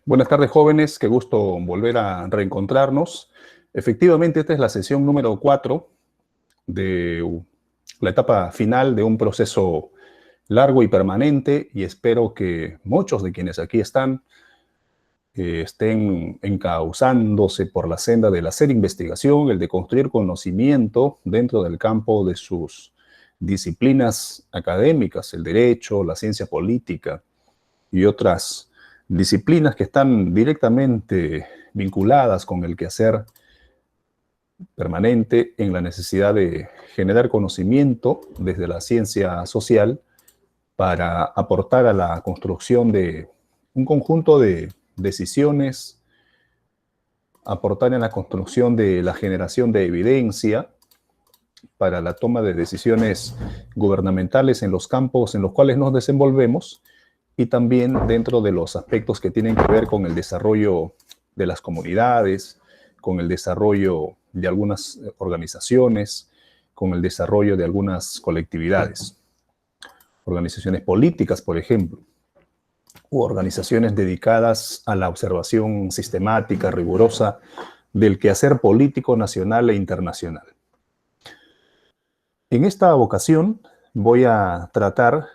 Buenas tardes, jóvenes. Qué gusto volver a reencontrarnos. Efectivamente, esta es la sesión número 4 de la etapa final de un proceso largo y permanente, y espero que muchos de quienes aquí están estén encauzándose por la senda del hacer investigación, el de construir conocimiento dentro del campo de sus disciplinas académicas, el derecho, la ciencia política y otras disciplinas que están directamente vinculadas con el quehacer permanente en la necesidad de generar conocimiento desde la ciencia social para aportar a la construcción de un conjunto de decisiones, aportar en la construcción de la generación de evidencia para la toma de decisiones gubernamentales en los campos en los cuales nos desenvolvemos, y también dentro de los aspectos que tienen que ver con el desarrollo de las comunidades, con el desarrollo de algunas organizaciones, con el desarrollo de algunas colectividades, organizaciones políticas, por ejemplo, u organizaciones dedicadas a la observación sistemática, rigurosa del quehacer político nacional e internacional. En esta ocasión voy a tratar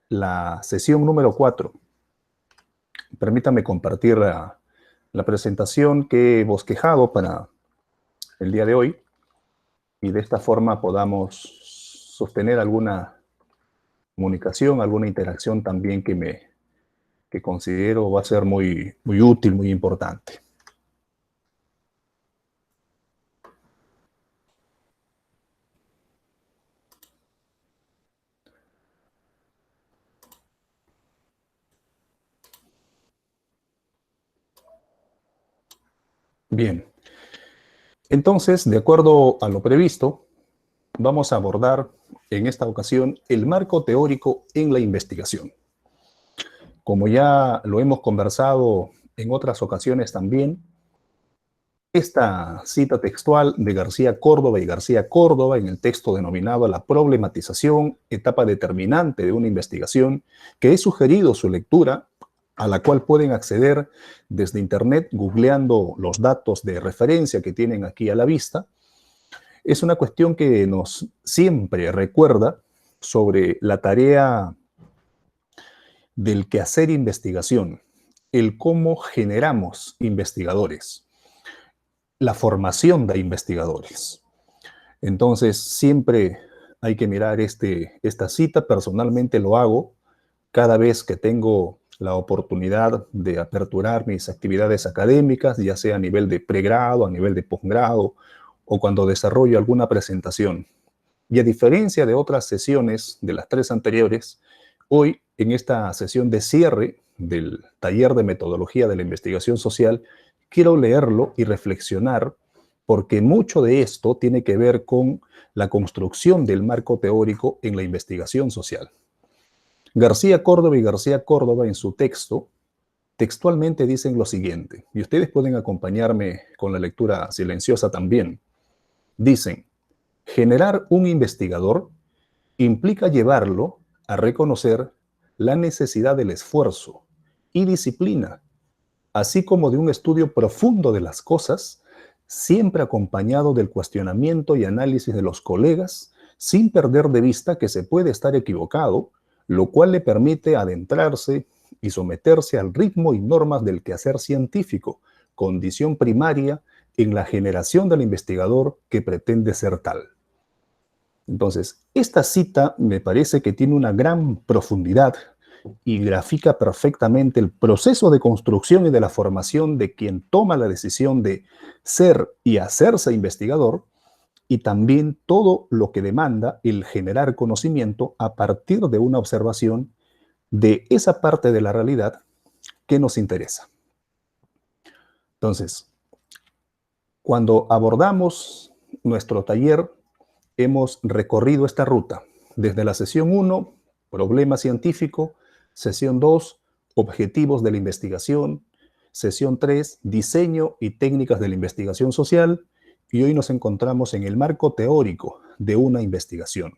la sesión número 4. Permítame compartir la presentación que he bosquejado para el día de hoy, y de esta forma podamos sostener alguna comunicación, alguna interacción también que considero va a ser muy útil, muy importante. Bien, entonces, de acuerdo a lo previsto, vamos a abordar en esta ocasión el marco teórico en la investigación. Como ya lo hemos conversado en otras ocasiones también, esta cita textual de García Córdoba y García Córdoba en el texto denominado La problematización, etapa determinante de una investigación, que he sugerido su lectura, a la cual pueden acceder desde internet googleando los datos de referencia que tienen aquí a la vista. Es una cuestión que nos siempre recuerda sobre la tarea del quehacer investigación, el cómo generamos investigadores, la formación de investigadores. Entonces, siempre hay que mirar esta cita. Personalmente lo hago cada vez que tengo la oportunidad de aperturar mis actividades académicas, ya sea a nivel de pregrado, a nivel de posgrado, o cuando desarrollo alguna presentación. Y a diferencia de otras sesiones de las 3 anteriores, hoy, en esta sesión de cierre del taller de metodología de la investigación social, quiero leerlo y reflexionar, porque mucho de esto tiene que ver con la construcción del marco teórico en la investigación social. García Córdoba y García Córdoba en su texto textualmente dicen lo siguiente, y ustedes pueden acompañarme con la lectura silenciosa también. Dicen: generar un investigador implica llevarlo a reconocer la necesidad del esfuerzo y disciplina, así como de un estudio profundo de las cosas, siempre acompañado del cuestionamiento y análisis de los colegas, sin perder de vista que se puede estar equivocado, lo cual le permite adentrarse y someterse al ritmo y normas del quehacer científico, condición primaria en la generación del investigador que pretende ser tal. Entonces, esta cita me parece que tiene una gran profundidad y grafica perfectamente el proceso de construcción y de la formación de quien toma la decisión de ser y hacerse investigador, y también todo lo que demanda el generar conocimiento a partir de una observación de esa parte de la realidad que nos interesa. Entonces, cuando abordamos nuestro taller, hemos recorrido esta ruta desde la sesión 1, problema científico; sesión 2, objetivos de la investigación; sesión 3, diseño y técnicas de la investigación social; y hoy nos encontramos en el marco teórico de una investigación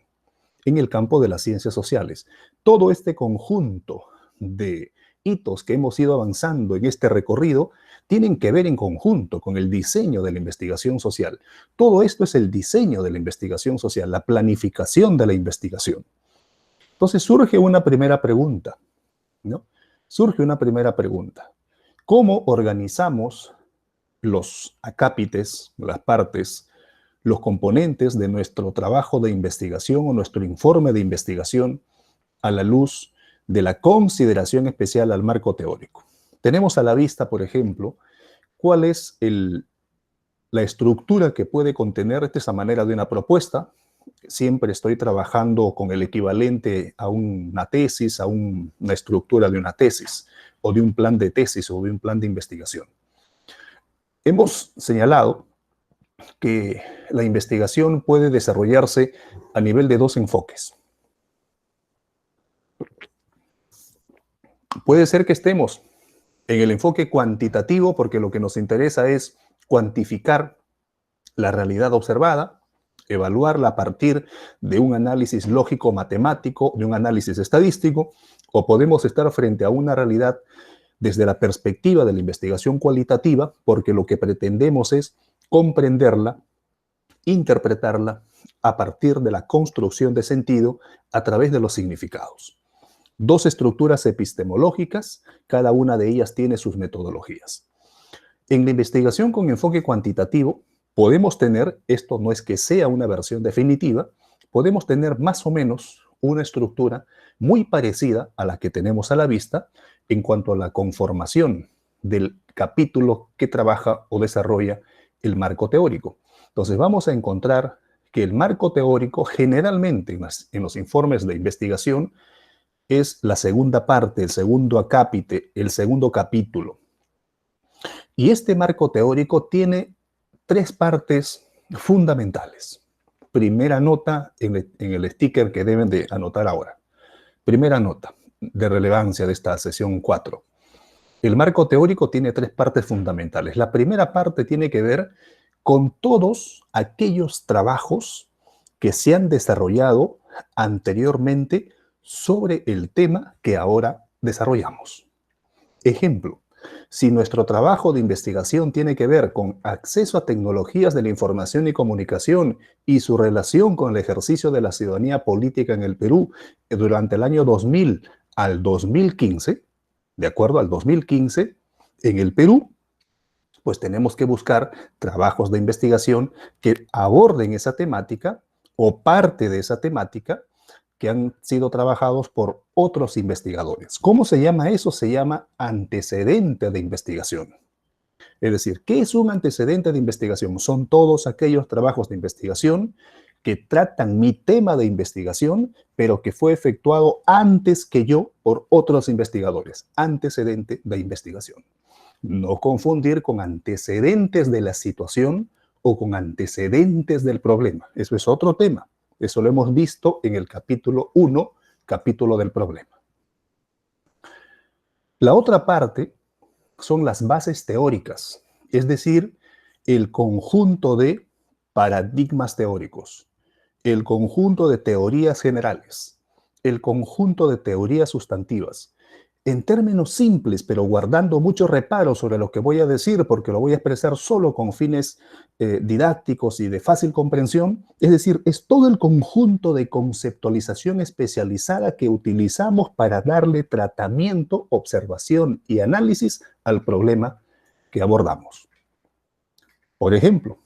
en el campo de las ciencias sociales. Todo este conjunto de hitos que hemos ido avanzando en este recorrido tienen que ver en conjunto con el diseño de la investigación social. Todo esto es el diseño de la investigación social, la planificación de la investigación. Entonces surge una primera pregunta, ¿no? Surge una primera pregunta. ¿Cómo organizamos los acápites, las partes, los componentes de nuestro trabajo de investigación o nuestro informe de investigación a la luz de la consideración especial al marco teórico? Tenemos a la vista, por ejemplo, cuál es la estructura que puede contener, esta es la manera de una propuesta. Siempre estoy trabajando con el equivalente a una tesis, a una estructura de una tesis, o de un plan de tesis, o de un plan de investigación. Hemos señalado que la investigación puede desarrollarse a nivel de dos enfoques. Puede ser que estemos en el enfoque cuantitativo, porque lo que nos interesa es cuantificar la realidad observada, evaluarla a partir de un análisis lógico-matemático, de un análisis estadístico, o podemos estar frente a una realidad desde la perspectiva de la investigación cualitativa, porque lo que pretendemos es comprenderla, interpretarla a partir de la construcción de sentido a través de los significados. Dos estructuras epistemológicas, cada una de ellas tiene sus metodologías. En la investigación con enfoque cuantitativo, podemos tener, esto no es que sea una versión definitiva, podemos tener más o menos una estructura muy parecida a la que tenemos a la vista en cuanto a la conformación del capítulo que trabaja o desarrolla el marco teórico. Entonces vamos a encontrar que el marco teórico generalmente en los informes de investigación es la segunda parte, el segundo acápite, el segundo capítulo. Y este marco teórico tiene tres partes fundamentales. Primera nota en el sticker que deben de anotar ahora. Primera nota de relevancia de esta sesión 4. El marco teórico tiene tres partes fundamentales. La primera parte tiene que ver con todos aquellos trabajos que se han desarrollado anteriormente sobre el tema que ahora desarrollamos. Ejemplo, si nuestro trabajo de investigación tiene que ver con acceso a tecnologías de la información y comunicación y su relación con el ejercicio de la ciudadanía política en el Perú durante el año 2000 al 2015, de acuerdo al 2015, en el Perú, pues tenemos que buscar trabajos de investigación que aborden esa temática o parte de esa temática que han sido trabajados por otros investigadores. ¿Cómo se llama eso? Se llama antecedente de investigación. Es decir, ¿qué es un antecedente de investigación? Son todos aquellos trabajos de investigación que tratan mi tema de investigación, pero que fue efectuado antes que yo por otros investigadores. Antecedente de investigación. No confundir con antecedentes de la situación o con antecedentes del problema. Eso es otro tema. Eso lo hemos visto en el capítulo 1, capítulo del problema. La otra parte son las bases teóricas, es decir, el conjunto de paradigmas teóricos, el conjunto de teorías generales, el conjunto de teorías sustantivas. En términos simples, pero guardando mucho reparo sobre lo que voy a decir, porque lo voy a expresar solo con fines didácticos y de fácil comprensión, es decir, es todo el conjunto de conceptualización especializada que utilizamos para darle tratamiento, observación y análisis al problema que abordamos. Por ejemplo,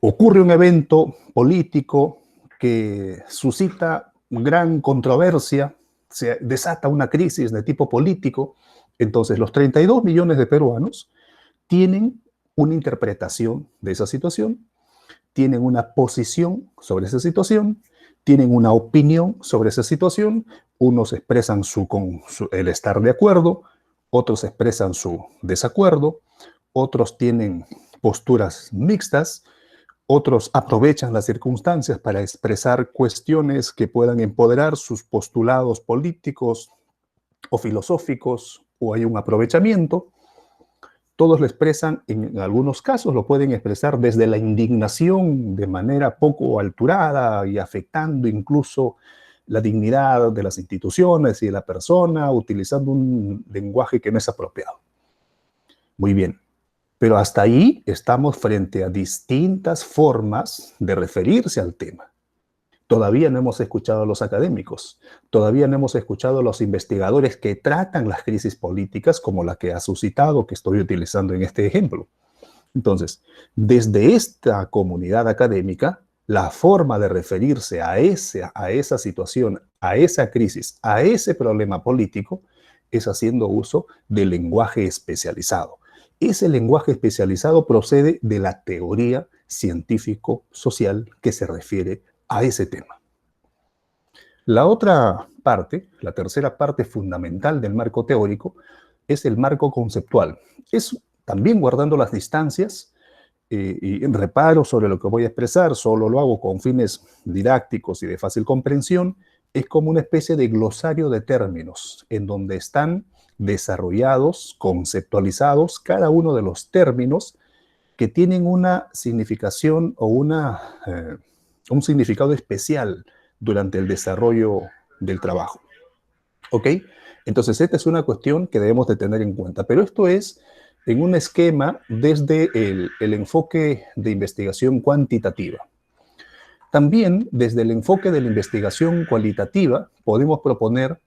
ocurre un evento político que suscita gran controversia, se desata una crisis de tipo político, entonces los 32 millones de peruanos tienen una interpretación de esa situación, tienen una posición sobre esa situación, tienen una opinión sobre esa situación, unos expresan el estar de acuerdo, otros expresan su desacuerdo, otros tienen posturas mixtas, otros aprovechan las circunstancias para expresar cuestiones que puedan empoderar sus postulados políticos o filosóficos, o hay un aprovechamiento. Todos lo expresan, en algunos casos lo pueden expresar desde la indignación de manera poco alturada y afectando incluso la dignidad de las instituciones y de la persona utilizando un lenguaje que no es apropiado. Muy bien, pero hasta ahí estamos frente a distintas formas de referirse al tema. Todavía no hemos escuchado a los académicos, todavía no hemos escuchado a los investigadores que tratan las crisis políticas como la que ha suscitado, que estoy utilizando en este ejemplo. Entonces, desde esta comunidad académica, la forma de referirse a esa situación, a esa crisis, a ese problema político, es haciendo uso del lenguaje especializado. Ese lenguaje especializado procede de la teoría científico-social que se refiere a ese tema. La otra parte, la tercera parte fundamental del marco teórico, es el marco conceptual. Es también guardando las distancias y reparo sobre lo que voy a expresar, solo lo hago con fines didácticos y de fácil comprensión, es como una especie de glosario de términos en donde están desarrollados, conceptualizados cada uno de los términos que tienen una significación o un significado especial durante el desarrollo del trabajo. ¿Ok? Entonces, esta es una cuestión que debemos de tener en cuenta, pero esto es en un esquema desde el enfoque de investigación cuantitativa. También, desde el enfoque de la investigación cualitativa, podemos proponer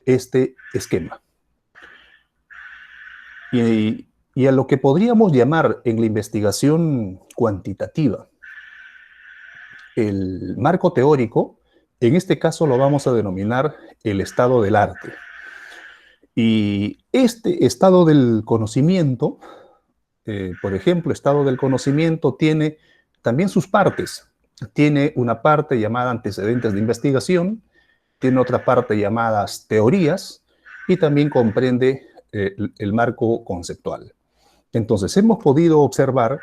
este esquema. Y a lo que podríamos llamar en la investigación cuantitativa el marco teórico, en este caso lo vamos a denominar el estado del arte. Y este estado del conocimiento, por ejemplo, estado del conocimiento tiene también sus partes. Tiene una parte llamada antecedentes de investigación, tiene otra parte llamadas teorías y también comprende el marco conceptual. Entonces, hemos podido observar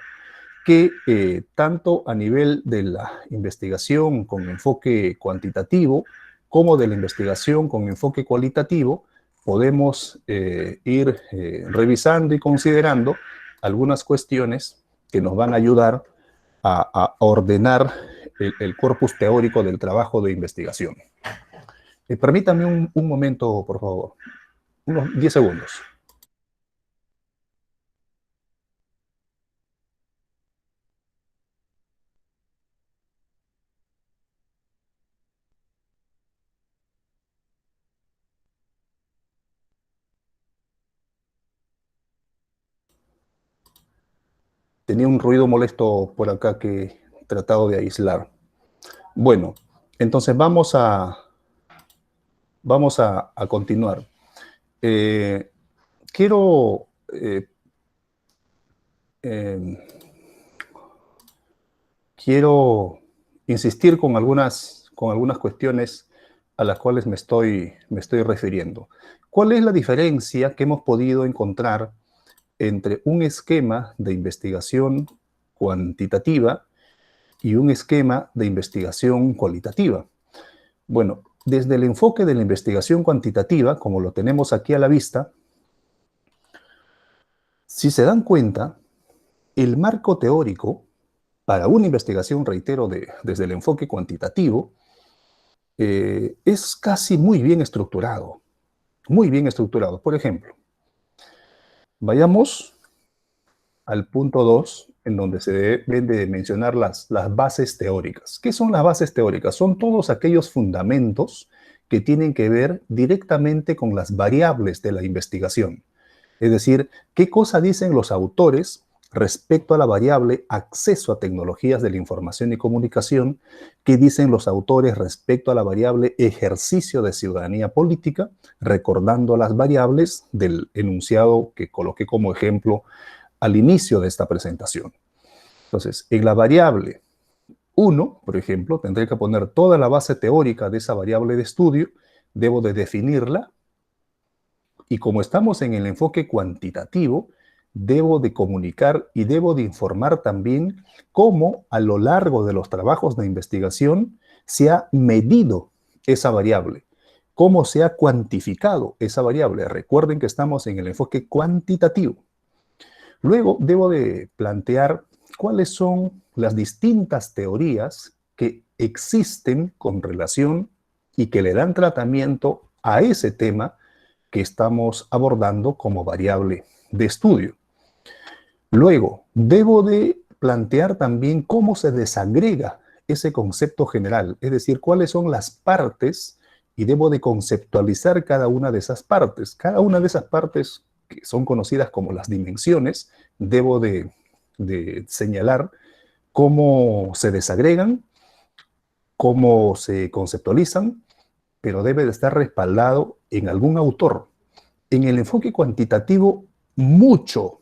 que tanto a nivel de la investigación con enfoque cuantitativo como de la investigación con enfoque cualitativo, podemos ir revisando y considerando algunas cuestiones que nos van a ayudar a ordenar el corpus teórico del trabajo de investigación. Permítame un momento, por favor, unos 10 segundos. Tenía un ruido molesto por acá que he tratado de aislar. Bueno, entonces vamos a continuar. Quiero quiero insistir con algunas cuestiones a las cuales me estoy refiriendo. ¿Cuál es la diferencia que hemos podido encontrar entre un esquema de investigación cuantitativa y un esquema de investigación cualitativa? Bueno, desde el enfoque de la investigación cuantitativa, como lo tenemos aquí a la vista, si se dan cuenta, el marco teórico para una investigación, reitero, desde el enfoque cuantitativo, es casi muy bien estructurado. Muy bien estructurado. Por ejemplo, vayamos al punto 2, en donde se deben de mencionar las bases teóricas. ¿Qué son las bases teóricas? Son todos aquellos fundamentos que tienen que ver directamente con las variables de la investigación. Es decir, qué cosa dicen los autores respecto a la variable acceso a tecnologías de la información y comunicación, qué dicen los autores respecto a la variable ejercicio de ciudadanía política, recordando las variables del enunciado que coloqué como ejemplo al inicio de esta presentación. Entonces, en la variable 1, por ejemplo, tendré que poner toda la base teórica de esa variable de estudio, debo de definirla, y como estamos en el enfoque cuantitativo, debo de comunicar y debo de informar también cómo a lo largo de los trabajos de investigación se ha medido esa variable, cómo se ha cuantificado esa variable. Recuerden que estamos en el enfoque cuantitativo. Luego debo de plantear cuáles son las distintas teorías que existen con relación y que le dan tratamiento a ese tema que estamos abordando como variable de estudio. Luego, debo de plantear también cómo se desagrega ese concepto general, es decir, cuáles son las partes, y debo de conceptualizar cada una de esas partes. Cada una de esas partes, que son conocidas como las dimensiones, debo de señalar cómo se desagregan, cómo se conceptualizan, pero debe de estar respaldado en algún autor. En el enfoque cuantitativo, mucho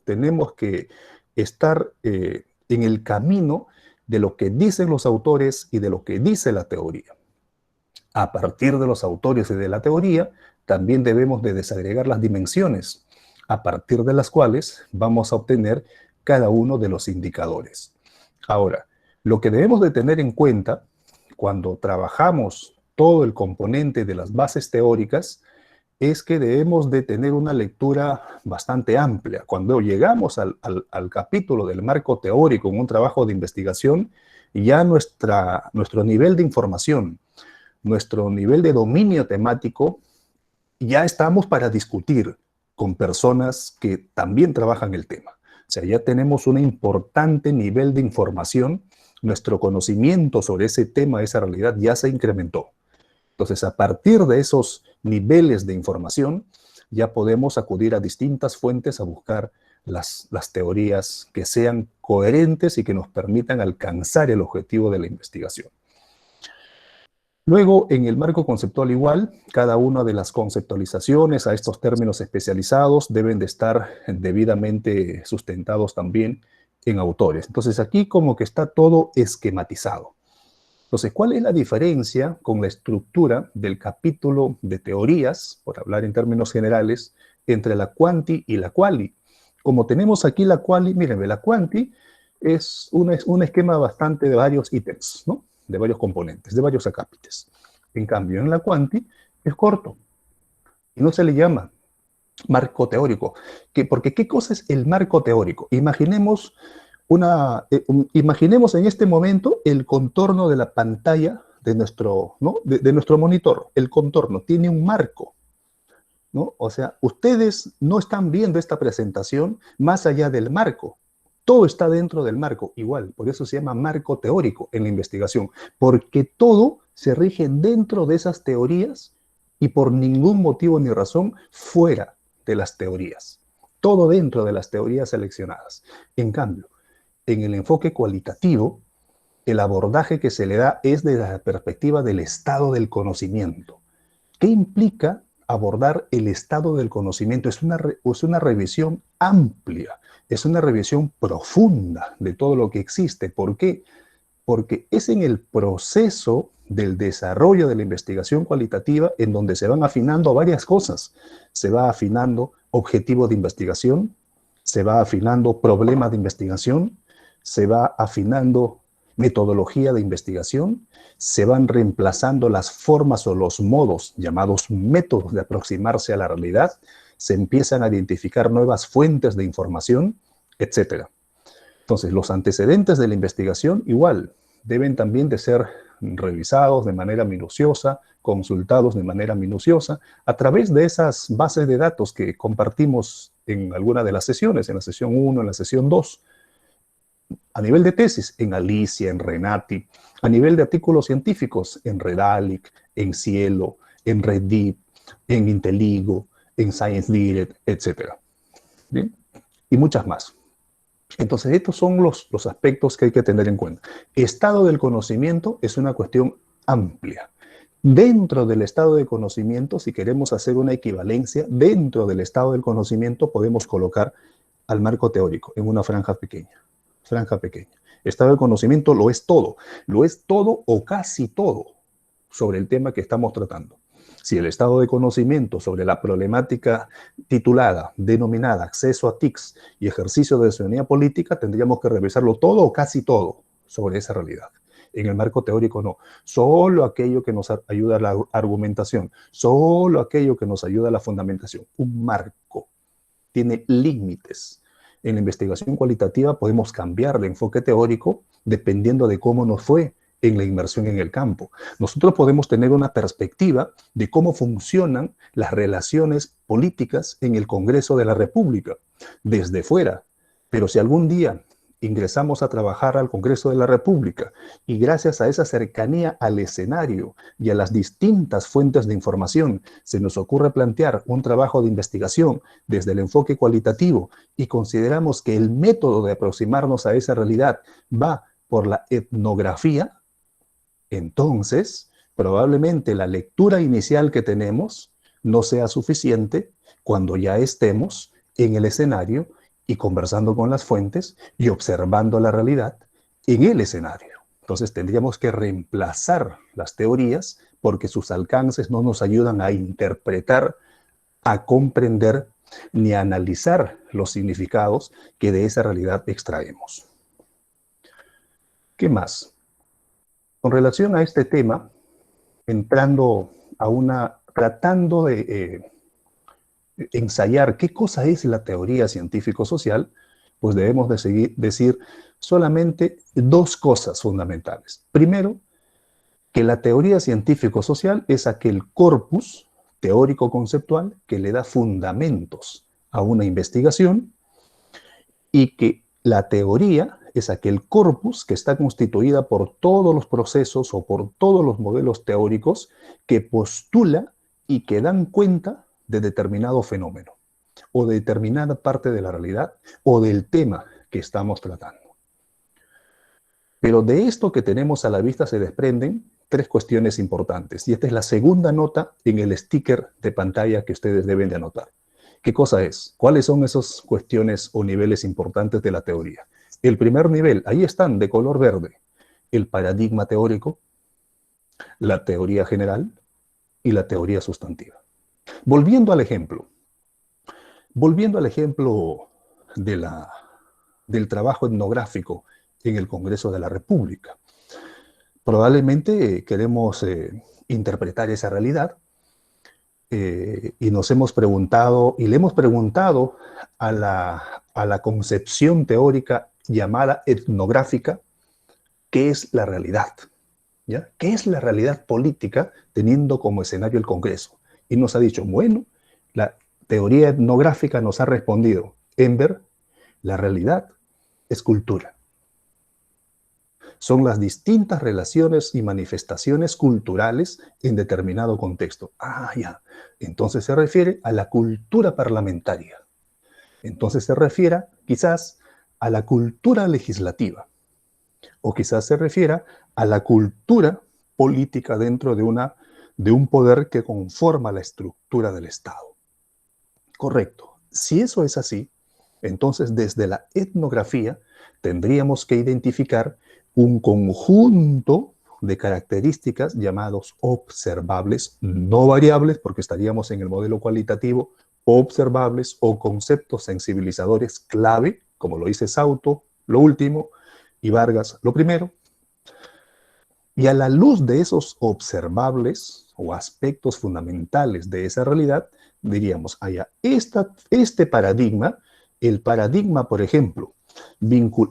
tenemos que estar en el camino de lo que dicen los autores y de lo que dice la teoría. A partir de los autores y de la teoría, también debemos de desagregar las dimensiones, a partir de las cuales vamos a obtener cada uno de los indicadores. Ahora, lo que debemos de tener en cuenta cuando trabajamos todo el componente de las bases teóricas es que debemos de tener una lectura bastante amplia. Cuando llegamos al capítulo del marco teórico en un trabajo de investigación, ya nuestro nivel de información, nuestro nivel de dominio temático, ya estamos para discutir con personas que también trabajan el tema. O sea, ya tenemos un importante nivel de información, nuestro conocimiento sobre ese tema, esa realidad, ya se incrementó. Entonces, a partir de esos niveles de información, ya podemos acudir a distintas fuentes a buscar las teorías que sean coherentes y que nos permitan alcanzar el objetivo de la investigación. Luego, en el marco conceptual igual, cada una de las conceptualizaciones a estos términos especializados deben de estar debidamente sustentados también en autores. Entonces, aquí como que está todo esquematizado. Entonces, ¿cuál es la diferencia con la estructura del capítulo de teorías, por hablar en términos generales, entre la quanti y la quali? Como tenemos aquí la quali, mírenme, la quanti es un esquema bastante de varios ítems, ¿no? De varios componentes, de varios acápites. En cambio, en la quanti es corto y no se le llama marco teórico. Porque ¿qué cosa es el marco teórico? Imaginemos en este momento el contorno de la pantalla de nuestro, ¿no? de nuestro monitor. El contorno tiene un marco, ¿no? O sea, ustedes no están viendo esta presentación más allá del marco. Todo está dentro del marco, igual. Por eso se llama marco teórico en la investigación, porque todo se rige dentro de esas teorías y por ningún motivo ni razón fuera de las teorías. Todo dentro de las teorías seleccionadas. En cambio, en el enfoque cualitativo, el abordaje que se le da es desde la perspectiva del estado del conocimiento. ¿Qué implica abordar el estado del conocimiento? Es una revisión amplia, es una revisión profunda de todo lo que existe. ¿Por qué? Porque es en el proceso del desarrollo de la investigación cualitativa en donde se van afinando varias cosas. Se va afinando objetivo de investigación, se va afinando problema de investigación, se va afinando metodología de investigación, se van reemplazando las formas o los modos llamados métodos de aproximarse a la realidad, se empiezan a identificar nuevas fuentes de información, etc. Entonces, los antecedentes de la investigación igual deben también de ser revisados de manera minuciosa, consultados de manera minuciosa, a través de esas bases de datos que compartimos en alguna de las sesiones, en la sesión 1, en la sesión 2, a nivel de tesis, en Alicia, en Renati, a nivel de artículos científicos, en Redalic, en Cielo, en Reddit, en Inteligo, en Science Direct, etc. ¿Bien? Y muchas más. Entonces, estos son los aspectos que hay que tener en cuenta. Estado del conocimiento es una cuestión amplia. Dentro del estado de conocimiento, si queremos hacer una equivalencia, dentro del estado del conocimiento podemos colocar al marco teórico en una franja pequeña. Franja pequeña. Estado del conocimiento lo es todo o casi todo sobre el tema que estamos tratando. Si el estado de conocimiento sobre la problemática titulada, denominada acceso a TICs y ejercicio de ciudadanía política, tendríamos que revisarlo todo o casi todo sobre esa realidad. En el marco teórico no. Solo aquello que nos ayuda a la argumentación, solo aquello que nos ayuda a la fundamentación. Un marco tiene límites. En la investigación cualitativa podemos cambiar de enfoque teórico dependiendo de cómo nos fue en la inmersión en el campo. Nosotros podemos tener una perspectiva de cómo funcionan las relaciones políticas en el Congreso de la República, desde fuera. Pero si algún día ingresamos a trabajar al Congreso de la República y gracias a esa cercanía al escenario y a las distintas fuentes de información se nos ocurre plantear un trabajo de investigación desde el enfoque cualitativo y consideramos que el método de aproximarnos a esa realidad va por la etnografía, entonces probablemente la lectura inicial que tenemos no sea suficiente cuando ya estemos en el escenario y conversando con las fuentes y observando la realidad en el escenario. Entonces tendríamos que reemplazar las teorías porque sus alcances no nos ayudan a interpretar, a comprender ni a analizar los significados que de esa realidad extraemos. ¿Qué más? Con relación a este tema, tratando de ensayar qué cosa es la teoría científico-social, pues debemos decir solamente dos cosas fundamentales. Primero, que la teoría científico-social es aquel corpus teórico-conceptual que le da fundamentos a una investigación y que la teoría es aquel corpus que está constituida por todos los procesos o por todos los modelos teóricos que postula y que dan cuenta de determinado fenómeno o de determinada parte de la realidad o del tema que estamos tratando. Pero de esto que tenemos a la vista se desprenden tres cuestiones importantes y esta es la segunda nota en el sticker de pantalla que ustedes deben de anotar. ¿Qué cosa es? ¿Cuáles son esas cuestiones o niveles importantes de la teoría? El primer nivel, ahí están de color verde, el paradigma teórico, la teoría general y la teoría sustantiva. Volviendo al ejemplo del trabajo etnográfico en el Congreso de la República. Probablemente queremos interpretar esa realidad y nos hemos preguntado, y le hemos preguntado a la concepción teórica llamada etnográfica, ¿qué es la realidad? ¿Ya? ¿Qué es la realidad política teniendo como escenario el Congreso? Y nos ha dicho, bueno, la teoría etnográfica nos ha respondido, Enver, la realidad es cultura. Son las distintas relaciones y manifestaciones culturales en determinado contexto. Ah, ya. Entonces se refiere a la cultura parlamentaria. Entonces se refiere quizás a la cultura legislativa. O quizás se refiera a la cultura política dentro de un poder que conforma la estructura del Estado. Correcto. Si eso es así, entonces desde la etnografía tendríamos que identificar un conjunto de características llamados observables, no variables, porque estaríamos en el modelo cualitativo, observables o conceptos sensibilizadores clave, como lo dice Sauto, lo último, y Vargas, lo primero. Y a la luz de esos observables o aspectos fundamentales de esa realidad, diríamos, este paradigma, el paradigma, por ejemplo,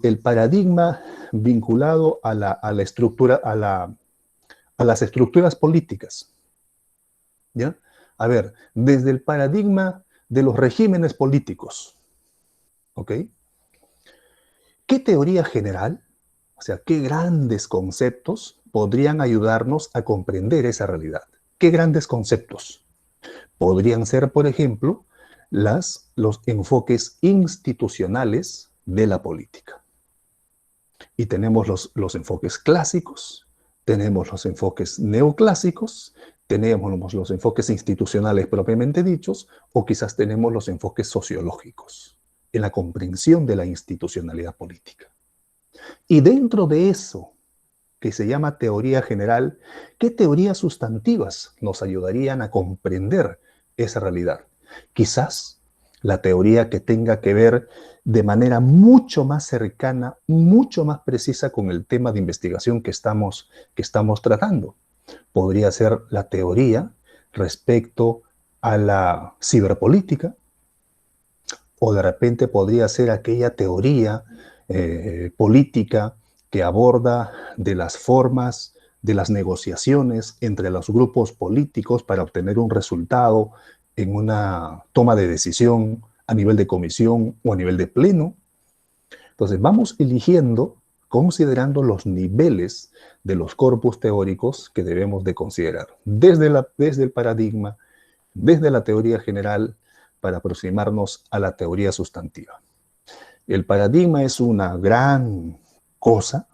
el paradigma vinculado a la estructura, a las estructuras políticas. ¿Ya? A ver, desde el paradigma de los regímenes políticos, ¿ok? ¿Qué teoría general, o sea, qué grandes conceptos podrían ayudarnos a comprender esa realidad? ¿Qué grandes conceptos? Podrían ser, por ejemplo, los enfoques institucionales de la política. Y tenemos los enfoques clásicos, tenemos los enfoques neoclásicos, tenemos los enfoques institucionales propiamente dichos, o quizás tenemos los enfoques sociológicos en la comprensión de la institucionalidad política. Y dentro de eso, que se llama teoría general, ¿qué teorías sustantivas nos ayudarían a comprender esa realidad? Quizás la teoría que tenga que ver de manera mucho más cercana, mucho más precisa con el tema de investigación que estamos tratando. Podría ser la teoría respecto a la ciberpolítica, o de repente podría ser aquella teoría política que aborda de las formas de las negociaciones entre los grupos políticos para obtener un resultado en una toma de decisión a nivel de comisión o a nivel de pleno. Entonces, vamos eligiendo considerando los niveles de los corpus teóricos que debemos de considerar, desde el paradigma, desde la teoría general, para aproximarnos a la teoría sustantiva. El paradigma es una gran cosa,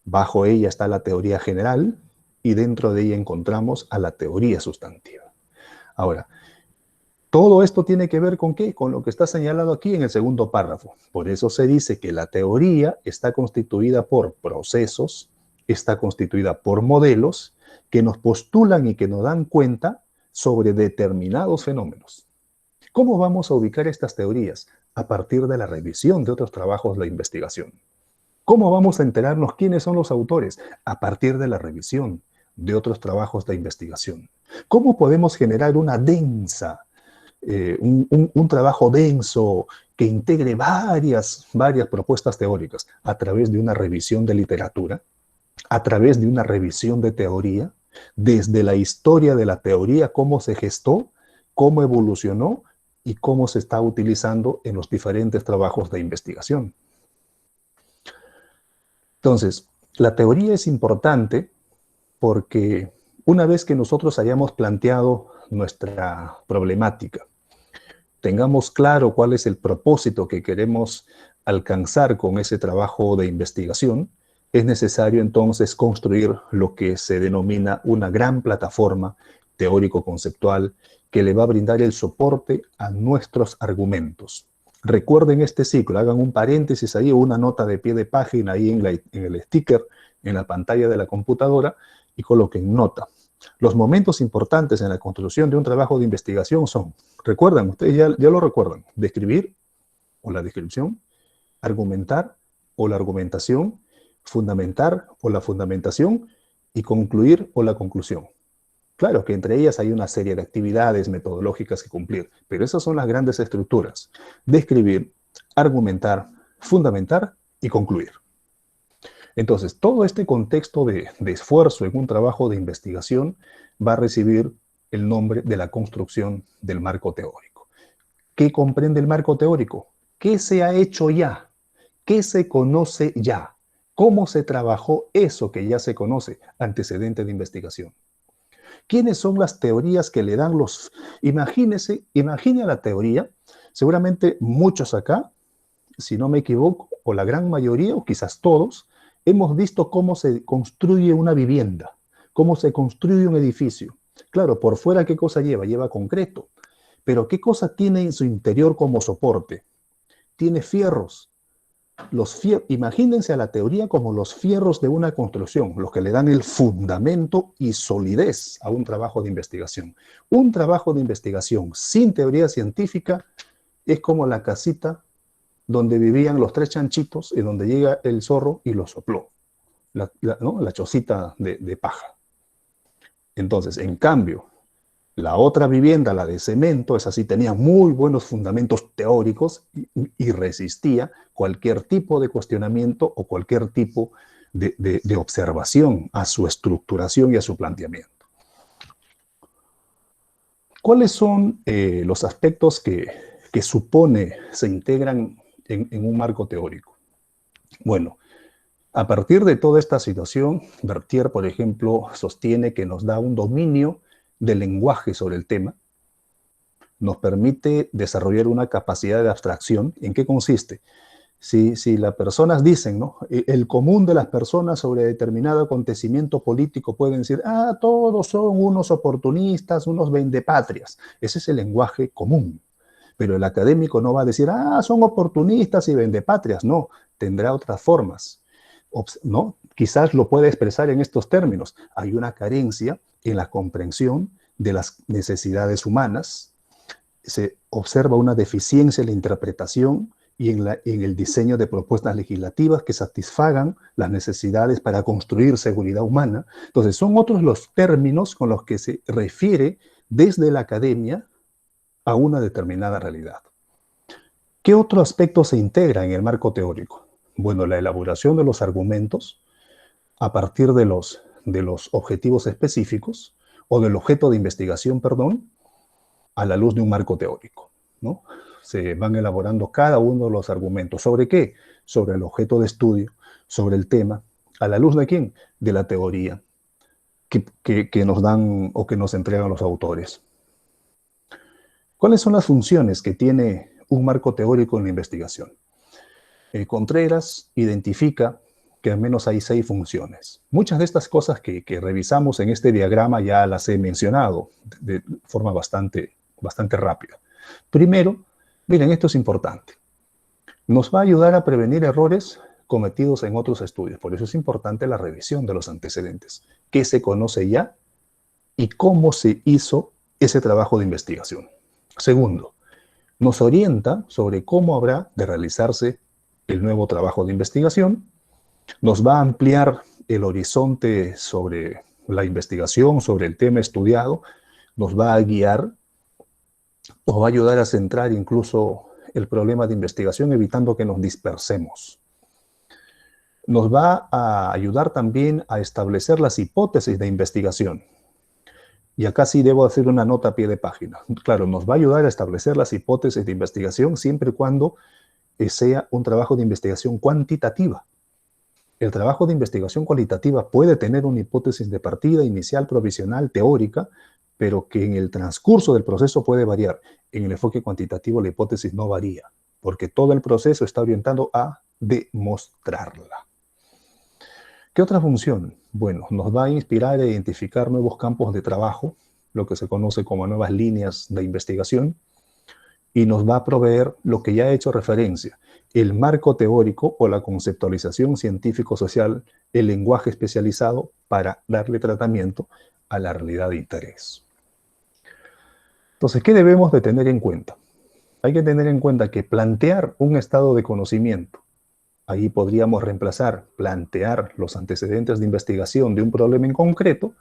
bajo ella está la teoría general y dentro de ella encontramos a la teoría sustantiva. Ahora, todo esto tiene que ver con ¿qué? Con lo que está señalado aquí en el segundo párrafo. Por eso se dice que la teoría está constituida por procesos, está constituida por modelos que nos postulan y que nos dan cuenta sobre determinados fenómenos. ¿Cómo vamos a ubicar estas teorías? A partir de la revisión de otros trabajos de investigación. ¿Cómo vamos a enterarnos quiénes son los autores? A partir de la revisión de otros trabajos de investigación. ¿Cómo podemos generar una densa, un trabajo denso que integre varias propuestas teóricas a través de una revisión de literatura, a través de una revisión de teoría, desde la historia de la teoría, cómo se gestó, cómo evolucionó y cómo se está utilizando en los diferentes trabajos de investigación? Entonces, la teoría es importante porque una vez que nosotros hayamos planteado nuestra problemática, tengamos claro cuál es el propósito que queremos alcanzar con ese trabajo de investigación, es necesario entonces construir lo que se denomina una gran plataforma teórico-conceptual que le va a brindar el soporte a nuestros argumentos. Recuerden este ciclo, hagan un paréntesis ahí o una nota de pie de página ahí en el sticker, en la pantalla de la computadora y coloquen nota. Los momentos importantes en la construcción de un trabajo de investigación son, recuerdan, ustedes ya lo recuerdan, describir o la descripción, argumentar o la argumentación, fundamentar o la fundamentación y concluir o la conclusión. Claro que entre ellas hay una serie de actividades metodológicas que cumplir, pero esas son las grandes estructuras. Describir, argumentar, fundamentar y concluir. Entonces, todo este contexto de esfuerzo en un trabajo de investigación va a recibir el nombre de la construcción del marco teórico. ¿Qué comprende el marco teórico? ¿Qué se ha hecho ya? ¿Qué se conoce ya? ¿Cómo se trabajó eso que ya se conoce? Antecedente de investigación. ¿Quiénes son las teorías que le dan los... Imagine la teoría, seguramente muchos acá, si no me equivoco, o la gran mayoría, o quizás todos, hemos visto cómo se construye una vivienda, cómo se construye un edificio. Claro, por fuera, ¿qué cosa lleva? Lleva concreto. Pero ¿qué cosa tiene en su interior como soporte? Tiene fierros. Imagínense a la teoría como los fierros de una construcción, los que le dan el fundamento y solidez a un trabajo de investigación. Un trabajo de investigación sin teoría científica es como la casita donde vivían los tres chanchitos y donde llega el zorro y lo sopló. La chocita de paja. Entonces, en cambio, la otra vivienda, la de cemento, esa sí tenía muy buenos fundamentos teóricos y resistía cualquier tipo de cuestionamiento o cualquier tipo de observación a su estructuración y a su planteamiento. ¿Cuáles son los aspectos que supone se integran en un marco teórico? Bueno, a partir de toda esta situación, Berthier, por ejemplo, sostiene que nos da un dominio del lenguaje sobre el tema, nos permite desarrollar una capacidad de abstracción. ¿En qué consiste? Si las personas dicen, ¿no? El común de las personas sobre determinado acontecimiento político pueden decir, todos son unos oportunistas, unos vendepatrias. Ese es el lenguaje común. Pero el académico no va a decir, son oportunistas y vendepatrias. No, tendrá otras formas, ¿no? Quizás lo puede expresar en estos términos. Hay una carencia en la comprensión de las necesidades humanas, se observa una deficiencia en la interpretación y en el diseño de propuestas legislativas que satisfagan las necesidades para construir seguridad humana. Entonces, son otros los términos con los que se refiere desde la academia a una determinada realidad. ¿Qué otro aspecto se integra en el marco teórico? Bueno, la elaboración de los argumentos a partir de los objetivos específicos, o del objeto de investigación, perdón, a la luz de un marco teórico, ¿no? Se van elaborando cada uno de los argumentos. ¿Sobre qué? Sobre el objeto de estudio, sobre el tema. ¿A la luz de quién? De la teoría que nos dan o que nos entregan los autores. ¿Cuáles son las funciones que tiene un marco teórico en la investigación? Contreras identifica que al menos hay 6 funciones. Muchas de estas cosas que revisamos en este diagrama ya las he mencionado de forma bastante rápida. Primero, miren, esto es importante. Nos va a ayudar a prevenir errores cometidos en otros estudios. Por eso es importante la revisión de los antecedentes. ¿Qué se conoce ya? Y cómo se hizo ese trabajo de investigación. Segundo, nos orienta sobre cómo habrá de realizarse el nuevo trabajo de investigación. Nos va a ampliar el horizonte sobre la investigación, sobre el tema estudiado. Nos va a guiar, nos va a ayudar a centrar incluso el problema de investigación, evitando que nos dispersemos. Nos va a ayudar también a establecer las hipótesis de investigación. Y acá sí debo hacer una nota a pie de página. Claro, nos va a ayudar a establecer las hipótesis de investigación siempre y cuando sea un trabajo de investigación cuantitativa. El trabajo de investigación cualitativa puede tener una hipótesis de partida inicial, provisional, teórica, pero que en el transcurso del proceso puede variar. En el enfoque cuantitativo la hipótesis no varía, porque todo el proceso está orientado a demostrarla. ¿Qué otra función? Bueno, nos va a inspirar a identificar nuevos campos de trabajo, lo que se conoce como nuevas líneas de investigación, y nos va a proveer lo que ya he hecho referencia, el marco teórico o la conceptualización científico-social, el lenguaje especializado para darle tratamiento a la realidad de interés. Entonces, ¿qué debemos de tener en cuenta? Hay que tener en cuenta que plantear un estado de conocimiento, ahí podríamos reemplazar plantear los antecedentes de investigación de un problema en concreto,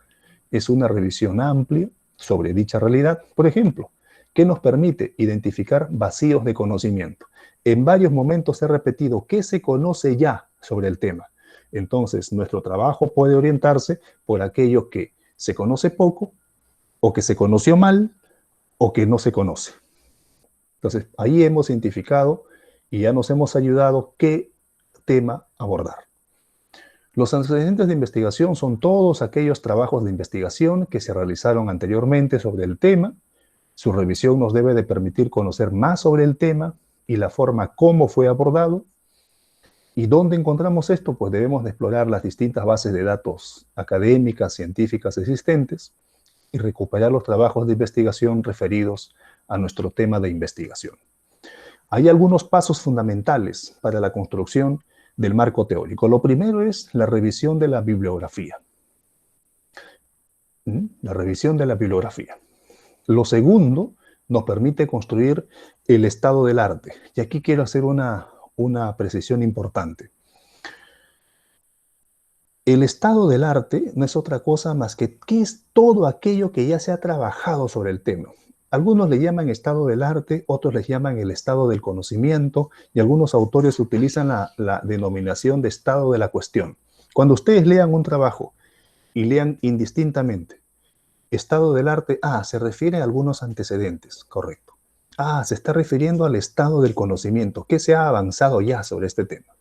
es una revisión amplia sobre dicha realidad, por ejemplo, que nos permite identificar vacíos de conocimiento. En varios momentos he repetido qué se conoce ya sobre el tema. Entonces, nuestro trabajo puede orientarse por aquello que se conoce poco, o que se conoció mal, o que no se conoce. Entonces, ahí hemos identificado y ya nos hemos ayudado qué tema abordar. Los antecedentes de investigación son todos aquellos trabajos de investigación que se realizaron anteriormente sobre el tema. Su revisión nos debe de permitir conocer más sobre el tema y la forma como fue abordado. ¿Y dónde encontramos esto? Pues debemos de explorar las distintas bases de datos académicas, científicas existentes y recuperar los trabajos de investigación referidos a nuestro tema de investigación. Hay algunos pasos fundamentales para la construcción del marco teórico. Lo primero es la revisión de la bibliografía. La revisión de la bibliografía. Lo segundo nos permite construir el estado del arte. Y aquí quiero hacer una precisión importante. El estado del arte no es otra cosa más que qué es todo aquello que ya se ha trabajado sobre el tema. Algunos le llaman estado del arte, otros le llaman el estado del conocimiento, y algunos autores utilizan la denominación de estado de la cuestión. Cuando ustedes lean un trabajo y lean indistintamente estado del arte, se refiere a algunos antecedentes, correcto. Se está refiriendo al estado del conocimiento, ¿qué se ha avanzado ya sobre este tema?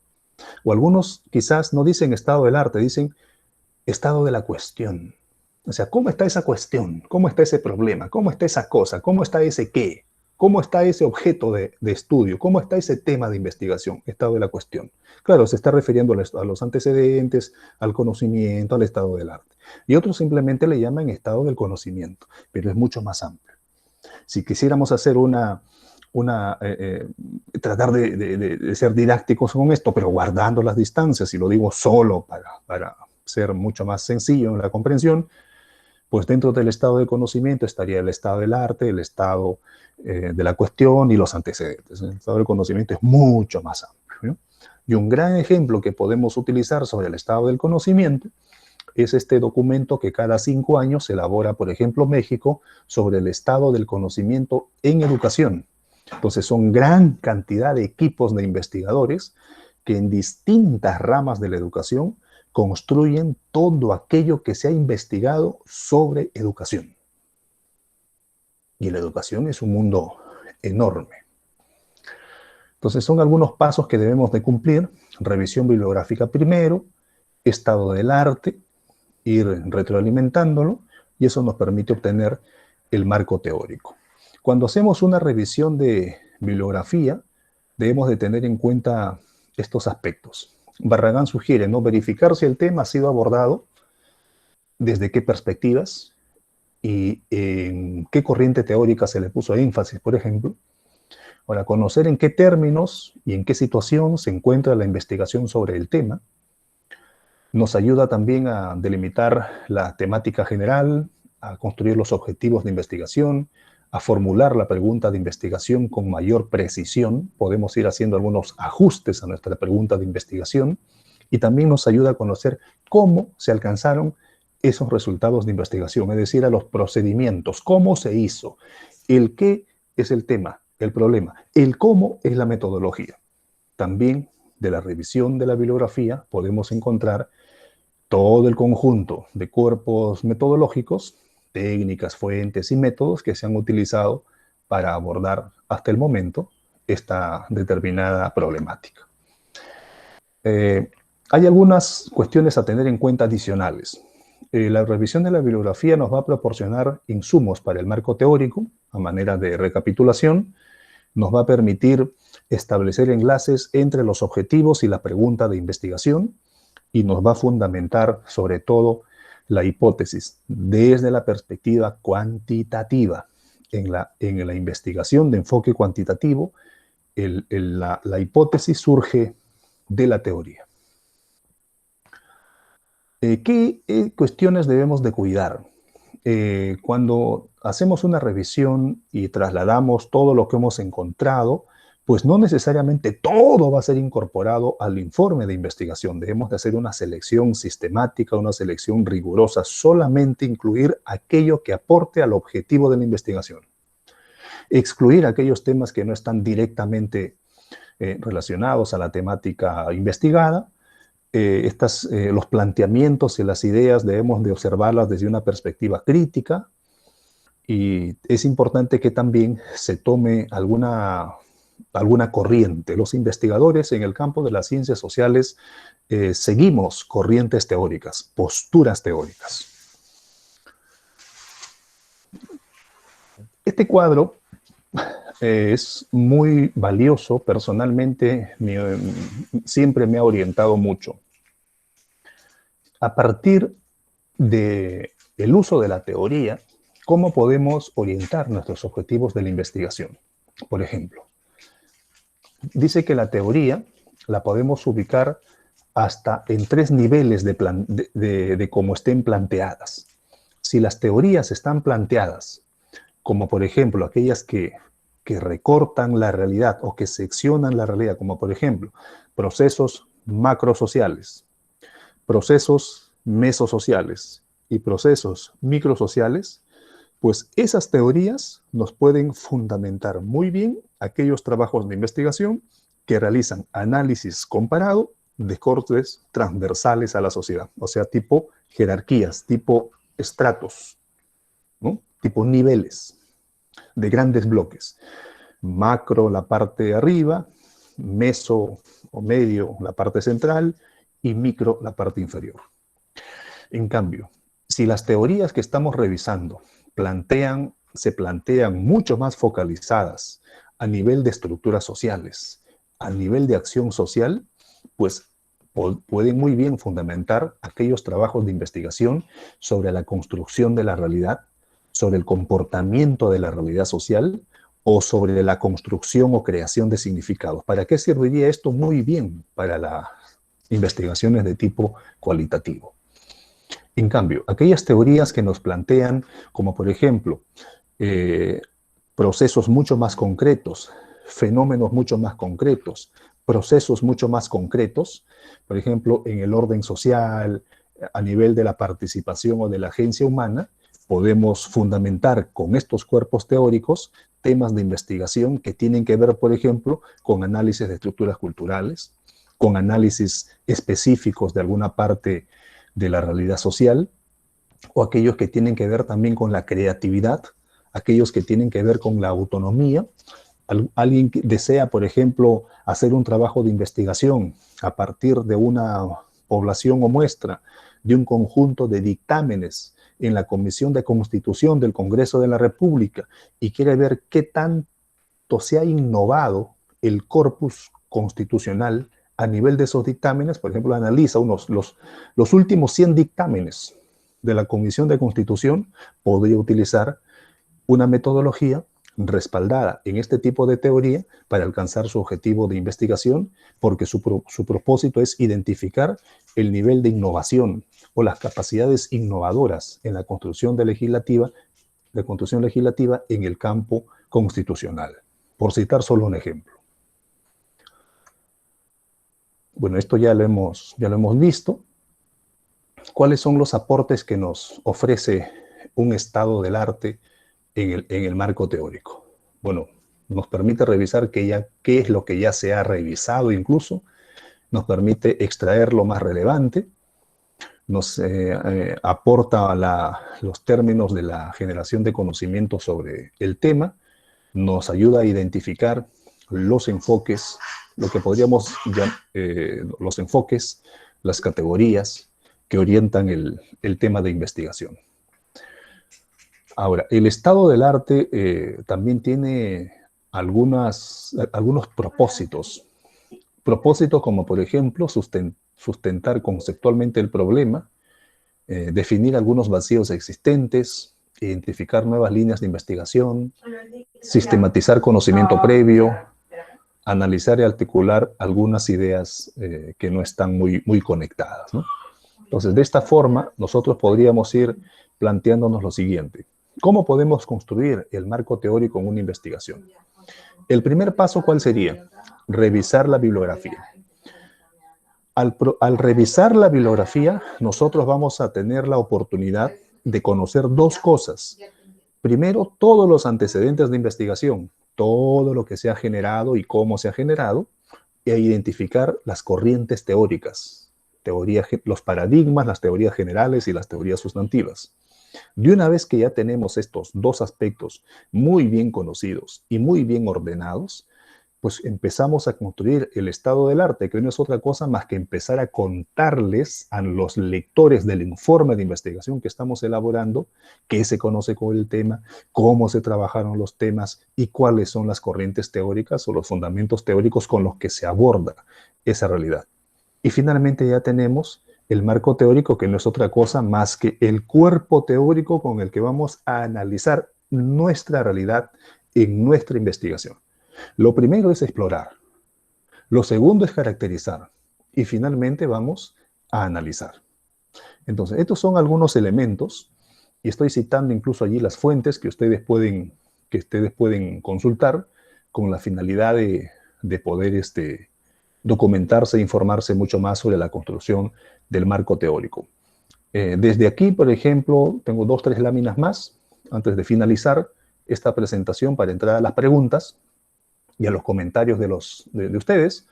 O algunos quizás no dicen estado del arte, dicen estado de la cuestión. O sea, ¿cómo está esa cuestión? ¿Cómo está ese problema? ¿Cómo está esa cosa? ¿Cómo está ese qué? ¿Cómo está ese objeto de estudio? ¿Cómo está ese tema de investigación? Estado de la cuestión. Claro, se está refiriendo a los antecedentes, al conocimiento, al estado del arte. Y otros simplemente le llaman estado del conocimiento, pero es mucho más amplio. Si quisiéramos hacer tratar de ser didácticos con esto, pero guardando las distancias, y lo digo solo para ser mucho más sencillo en la comprensión, pues dentro del estado de conocimiento estaría el estado del arte, el estado de la cuestión y los antecedentes. El estado del conocimiento es mucho más amplio, ¿no? Y un gran ejemplo que podemos utilizar sobre el estado del conocimiento es este documento que cada 5 años se elabora, por ejemplo, México, sobre el estado del conocimiento en educación. Entonces son gran cantidad de equipos de investigadores que en distintas ramas de la educación construyen todo aquello que se ha investigado sobre educación. Y la educación es un mundo enorme. Entonces son algunos pasos que debemos de cumplir. Revisión bibliográfica primero, estado del arte, ir retroalimentándolo, y eso nos permite obtener el marco teórico. Cuando hacemos una revisión de bibliografía, debemos de tener en cuenta estos aspectos. Barragán sugiere, ¿no?, verificar si el tema ha sido abordado, desde qué perspectivas y en qué corriente teórica se le puso énfasis, por ejemplo. Ahora, conocer en qué términos y en qué situación se encuentra la investigación sobre el tema nos ayuda también a delimitar la temática general, a construir los objetivos de investigación, a formular la pregunta de investigación con mayor precisión. Podemos ir haciendo algunos ajustes a nuestra pregunta de investigación, y también nos ayuda a conocer cómo se alcanzaron esos resultados de investigación, es decir, a los procedimientos, cómo se hizo. El qué es el tema, el problema. El cómo es la metodología. También de la revisión de la bibliografía podemos encontrar todo el conjunto de cuerpos metodológicos, técnicas, fuentes y métodos que se han utilizado para abordar hasta el momento esta determinada problemática. Hay algunas cuestiones a tener en cuenta adicionales. La revisión de la bibliografía nos va a proporcionar insumos para el marco teórico, a manera de recapitulación. Nos va a permitir establecer enlaces entre los objetivos y la pregunta de investigación, y nos va a fundamentar, sobre todo, la hipótesis desde la perspectiva cuantitativa. En la investigación de enfoque cuantitativo, la hipótesis surge de la teoría. ¿Qué cuestiones debemos de cuidar? Cuando hacemos una revisión y trasladamos todo lo que hemos encontrado, pues no necesariamente todo va a ser incorporado al informe de investigación. Debemos de hacer una selección sistemática, una selección rigurosa, solamente incluir aquello que aporte al objetivo de la investigación. Excluir aquellos temas que no están directamente relacionados a la temática investigada. Los planteamientos y las ideas debemos de observarlas desde una perspectiva crítica, y es importante que también se tome alguna corriente. Los investigadores en el campo de las ciencias sociales seguimos corrientes teóricas, posturas teóricas. Este cuadro es muy valioso. Personalmente, siempre me ha orientado mucho. A partir del uso de la teoría, ¿cómo podemos orientar nuestros objetivos de la investigación? Por ejemplo, dice que la teoría la podemos ubicar hasta en 3 niveles de cómo estén planteadas. Si las teorías están planteadas como, por ejemplo, aquellas que recortan la realidad o que seccionan la realidad, como por ejemplo procesos macrosociales, procesos mesosociales y procesos microsociales, pues esas teorías nos pueden fundamentar muy bien aquellos trabajos de investigación que realizan análisis comparado de cortes transversales a la sociedad, o sea, tipo jerarquías, tipo estratos, ¿no?, tipo niveles de grandes bloques. Macro, la parte de arriba; meso o medio, la parte central; y micro, la parte inferior. En cambio, si las teorías que estamos revisando se plantean mucho más focalizadas a nivel de estructuras sociales, a nivel de acción social, pues pueden muy bien fundamentar aquellos trabajos de investigación sobre la construcción de la realidad, sobre el comportamiento de la realidad social, o sobre la construcción o creación de significados. ¿Para qué serviría esto? Muy bien para las investigaciones de tipo cualitativo. En cambio, aquellas teorías que nos plantean, como por ejemplo, procesos mucho más concretos, fenómenos mucho más concretos, procesos mucho más concretos, por ejemplo, en el orden social, a nivel de la participación o de la agencia humana, podemos fundamentar con estos cuerpos teóricos temas de investigación que tienen que ver, por ejemplo, con análisis de estructuras culturales, con análisis específicos de alguna parte de la realidad social, o aquellos que tienen que ver también con la creatividad, aquellos que tienen que ver con la autonomía. Alguien que desea, por ejemplo, hacer un trabajo de investigación a partir de una población o muestra de un conjunto de dictámenes en la Comisión de Constitución del Congreso de la República y quiere ver qué tanto se ha innovado el corpus constitucional a nivel de esos dictámenes. Por ejemplo, analiza los últimos 100 dictámenes de la Comisión de Constitución, podría utilizar una metodología respaldada en este tipo de teoría para alcanzar su objetivo de investigación, porque su propósito es identificar el nivel de innovación o las capacidades innovadoras en la construcción legislativa en el campo constitucional, por citar solo un ejemplo. Bueno, esto ya lo hemos visto. ¿Cuáles son los aportes que nos ofrece un estado del arte en el marco teórico? Bueno, nos permite revisar qué es lo que ya se ha revisado incluso, nos permite extraer lo más relevante, nos aporta los términos de la generación de conocimiento sobre el tema, nos ayuda a identificar los enfoques, lo que podríamos llamar los enfoques, las categorías que orientan el tema de investigación. Ahora, el estado del arte también tiene algunos propósitos. Propósitos como, por ejemplo, sustentar conceptualmente el problema, definir algunos vacíos existentes, identificar nuevas líneas de investigación, sistematizar conocimiento previo, analizar y articular algunas ideas que no están muy conectadas, ¿no? Entonces, de esta forma, nosotros podríamos ir planteándonos lo siguiente. ¿Cómo podemos construir el marco teórico en una investigación? El primer paso, ¿cuál sería? Revisar la bibliografía. Al revisar la bibliografía, nosotros vamos a tener la oportunidad de conocer dos cosas. Primero, todos los antecedentes de investigación, todo lo que se ha generado y cómo se ha generado, e identificar las corrientes teóricas, los paradigmas, las teorías generales y las teorías sustantivas. De una vez que ya tenemos estos dos aspectos muy bien conocidos y muy bien ordenados, pues empezamos a construir el estado del arte, que no es otra cosa más que empezar a contarles a los lectores del informe de investigación que estamos elaborando qué se conoce con el tema, cómo se trabajaron los temas y cuáles son las corrientes teóricas o los fundamentos teóricos con los que se aborda esa realidad. Y finalmente ya tenemos el marco teórico, que no es otra cosa más que el cuerpo teórico con el que vamos a analizar nuestra realidad en nuestra investigación. Lo primero es explorar, lo segundo es caracterizar y finalmente vamos a analizar. Entonces, estos son algunos elementos y estoy citando incluso allí las fuentes que ustedes pueden consultar con la finalidad de poder documentarse e informarse mucho más sobre la construcción del marco teórico. Desde aquí, por ejemplo, tengo 2 o 3 láminas más antes de finalizar esta presentación para entrar a las preguntas y a los comentarios de ustedes.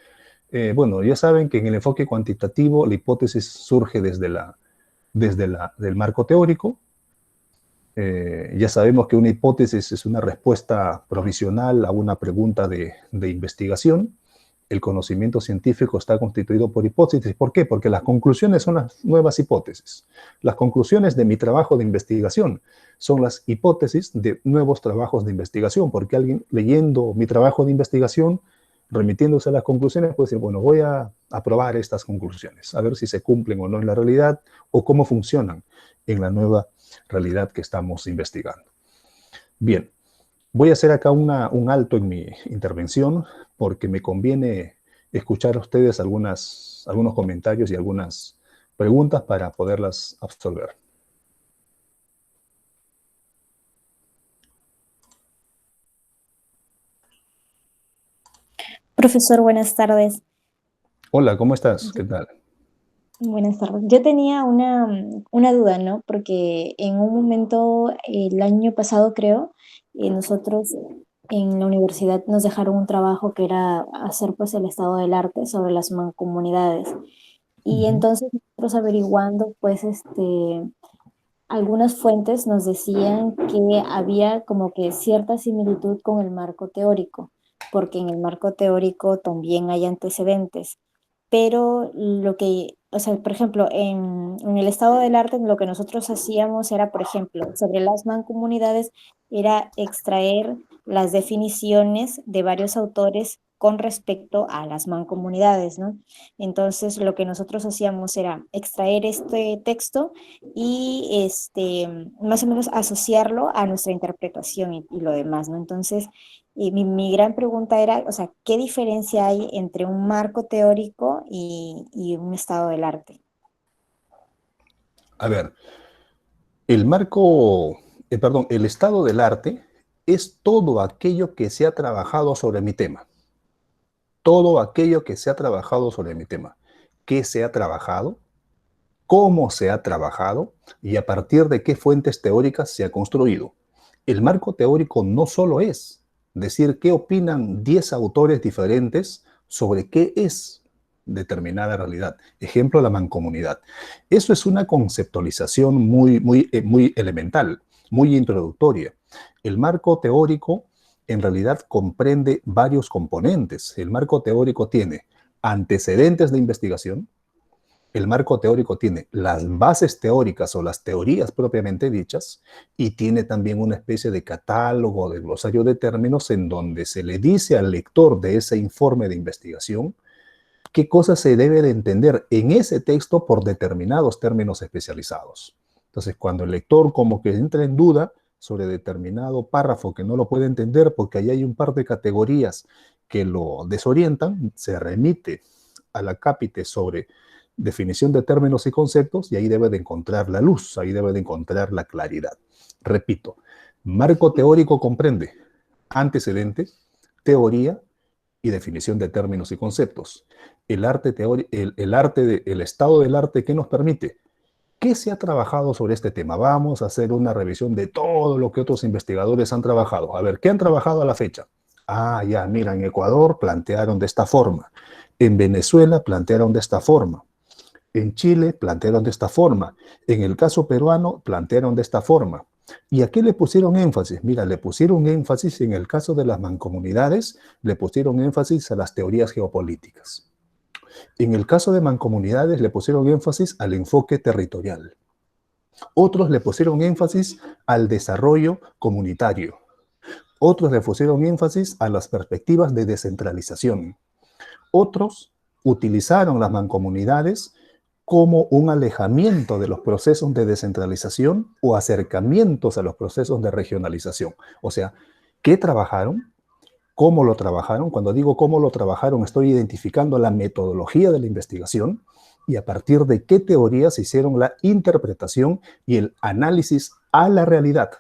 Bueno, ya saben que en el enfoque cuantitativo la hipótesis surge desde del marco teórico. Ya sabemos que una hipótesis es una respuesta provisional a una pregunta de investigación. El conocimiento científico está constituido por hipótesis. ¿Por qué? Porque las conclusiones son las nuevas hipótesis. Las conclusiones de mi trabajo de investigación son las hipótesis de nuevos trabajos de investigación, porque alguien leyendo mi trabajo de investigación, remitiéndose a las conclusiones, puede decir, bueno, voy a probar estas conclusiones, a ver si se cumplen o no en la realidad, o cómo funcionan en la nueva realidad que estamos investigando. Bien. Voy a hacer acá un alto en mi intervención porque me conviene escuchar a ustedes algunos comentarios y algunas preguntas para poderlas absorber. Profesor, buenas tardes. Hola, ¿cómo estás? ¿Qué tal? Buenas tardes. Yo tenía una duda, ¿no? Porque en un momento, el año pasado creo, nosotros en la universidad nos dejaron un trabajo que era hacer pues el estado del arte sobre las mancomunidades. Y Ujú. entonces nosotros averiguando pues algunas fuentes nos decían que había como que cierta similitud con el marco teórico, porque en el marco teórico también hay antecedentes, pero lo que, o sea, por ejemplo, en el estado del arte lo que nosotros hacíamos era, por ejemplo, sobre las mancomunidades, era extraer las definiciones de varios autores con respecto a las mancomunidades, ¿no? Entonces, lo que nosotros hacíamos era extraer este texto y más o menos asociarlo a nuestra interpretación y lo demás, ¿no? Entonces, mi gran pregunta era, o sea, ¿qué diferencia hay entre un marco teórico y un estado del arte? A ver, el marco, perdón, el estado del arte es todo aquello que se ha trabajado sobre mi tema. Todo aquello que se ha trabajado sobre mi tema. ¿Qué se ha trabajado? ¿Cómo se ha trabajado? Y a partir de qué fuentes teóricas se ha construido. El marco teórico no solo es decir qué opinan 10 autores diferentes sobre qué es determinada realidad. Ejemplo, la mancomunidad. Eso es una conceptualización muy elemental, muy introductoria. El marco teórico en realidad comprende varios componentes. El marco teórico tiene antecedentes de investigación, el marco teórico tiene las bases teóricas o las teorías propiamente dichas y tiene también una especie de catálogo, de glosario de términos en donde se le dice al lector de ese informe de investigación qué cosa se debe de entender en ese texto por determinados términos especializados. Entonces, cuando el lector como que entra en duda sobre determinado párrafo que no lo puede entender porque ahí hay un par de categorías que lo desorientan, se remite a la cápite sobre definición de términos y conceptos y ahí debe de encontrar la luz, ahí debe de encontrar la claridad. Repito, marco teórico comprende antecedente, teoría y definición de términos y conceptos. El estado del arte que nos permite. ¿Qué se ha trabajado sobre este tema? Vamos a hacer una revisión de todo lo que otros investigadores han trabajado. A ver, ¿qué han trabajado a la fecha? Ah, ya, mira, en Ecuador plantearon de esta forma. En Venezuela plantearon de esta forma. En Chile plantearon de esta forma. En el caso peruano plantearon de esta forma. ¿Y a qué le pusieron énfasis? Mira, le pusieron énfasis en el caso de las mancomunidades, le pusieron énfasis a las teorías geopolíticas. En el caso de mancomunidades le pusieron énfasis al enfoque territorial. Otros le pusieron énfasis al desarrollo comunitario. Otros le pusieron énfasis a las perspectivas de descentralización. Otros utilizaron las mancomunidades como un alejamiento de los procesos de descentralización o acercamientos a los procesos de regionalización. O sea, ¿qué trabajaron? ¿Cómo lo trabajaron? Cuando digo cómo lo trabajaron, estoy identificando la metodología de la investigación y a partir de qué teorías hicieron la interpretación y el análisis a la realidad.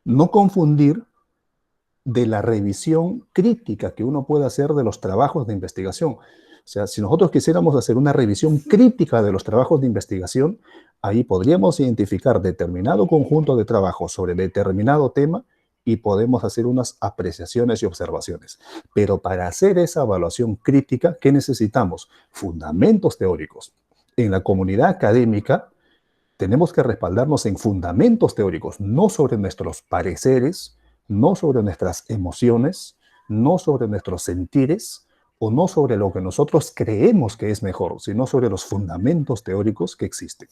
No confundir de la revisión crítica que uno puede hacer de los trabajos de investigación. O sea, si nosotros quisiéramos hacer una revisión crítica de los trabajos de investigación, ahí podríamos identificar determinado conjunto de trabajos sobre determinado tema y podemos hacer unas apreciaciones y observaciones. Pero para hacer esa evaluación crítica, ¿qué necesitamos? Fundamentos teóricos. En la comunidad académica tenemos que respaldarnos en fundamentos teóricos, no sobre nuestros pareceres, no sobre nuestras emociones, no sobre nuestros sentires o no sobre lo que nosotros creemos que es mejor, sino sobre los fundamentos teóricos que existen.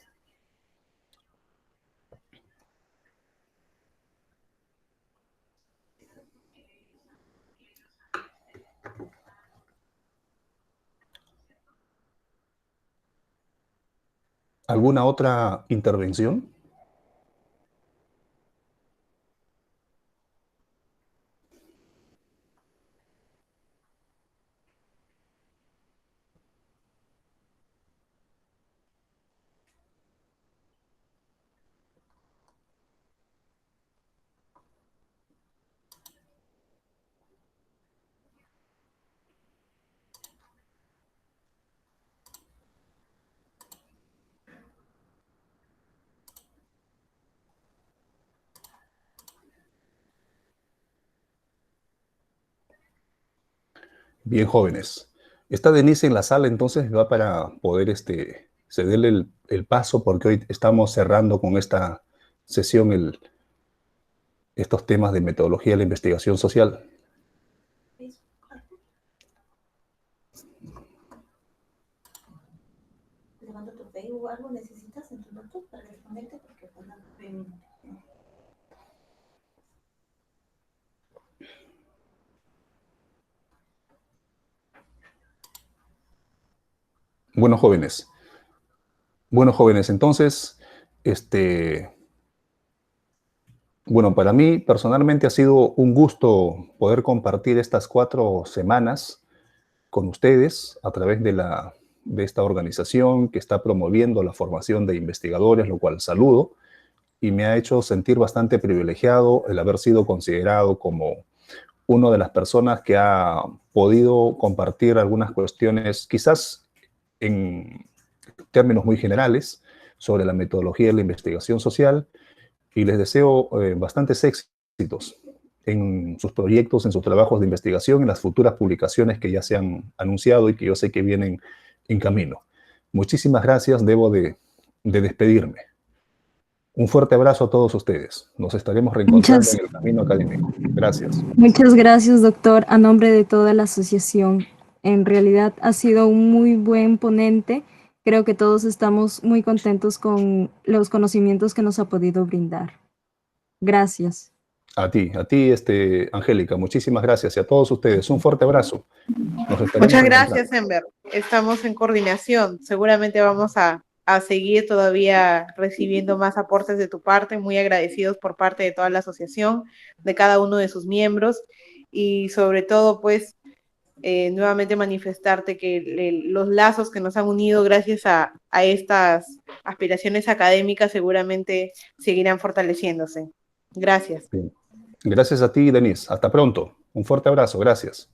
¿Alguna otra intervención? Bien, jóvenes. Está Denise en la sala, entonces va para poder cederle el paso, porque hoy estamos cerrando con esta sesión estos temas de metodología de la investigación social. Levanta tu Facebook o algo, necesitas en tu laptop para que te conecte porque Bueno, jóvenes. Bueno, jóvenes, entonces, bueno, para mí personalmente ha sido un gusto poder compartir estas 4 semanas con ustedes a través de esta organización que está promoviendo la formación de investigadores, lo cual saludo, y me ha hecho sentir bastante privilegiado el haber sido considerado como una de las personas que ha podido compartir algunas cuestiones, quizás en términos muy generales, sobre la metodología de la investigación social, y les deseo bastantes éxitos en sus proyectos, en sus trabajos de investigación, en las futuras publicaciones que ya se han anunciado y que yo sé que vienen en camino. Muchísimas gracias, debo de despedirme. Un fuerte abrazo a todos ustedes. Nos estaremos reencontrando en el camino académico. Gracias. Muchas gracias, doctor, a nombre de toda la asociación. En realidad ha sido un muy buen ponente. Creo que todos estamos muy contentos con los conocimientos que nos ha podido brindar. Gracias. A ti, Angélica, muchísimas gracias. Y a todos ustedes, un fuerte abrazo. Muchas gracias, Enver. Estamos en coordinación. Seguramente vamos a seguir todavía recibiendo más aportes de tu parte, muy agradecidos por parte de toda la asociación, de cada uno de sus miembros y sobre todo, pues, nuevamente manifestarte que los lazos que nos han unido gracias a estas aspiraciones académicas seguramente seguirán fortaleciéndose. Gracias. Bien. Gracias a ti, Denise. Hasta pronto. Un fuerte abrazo. Gracias.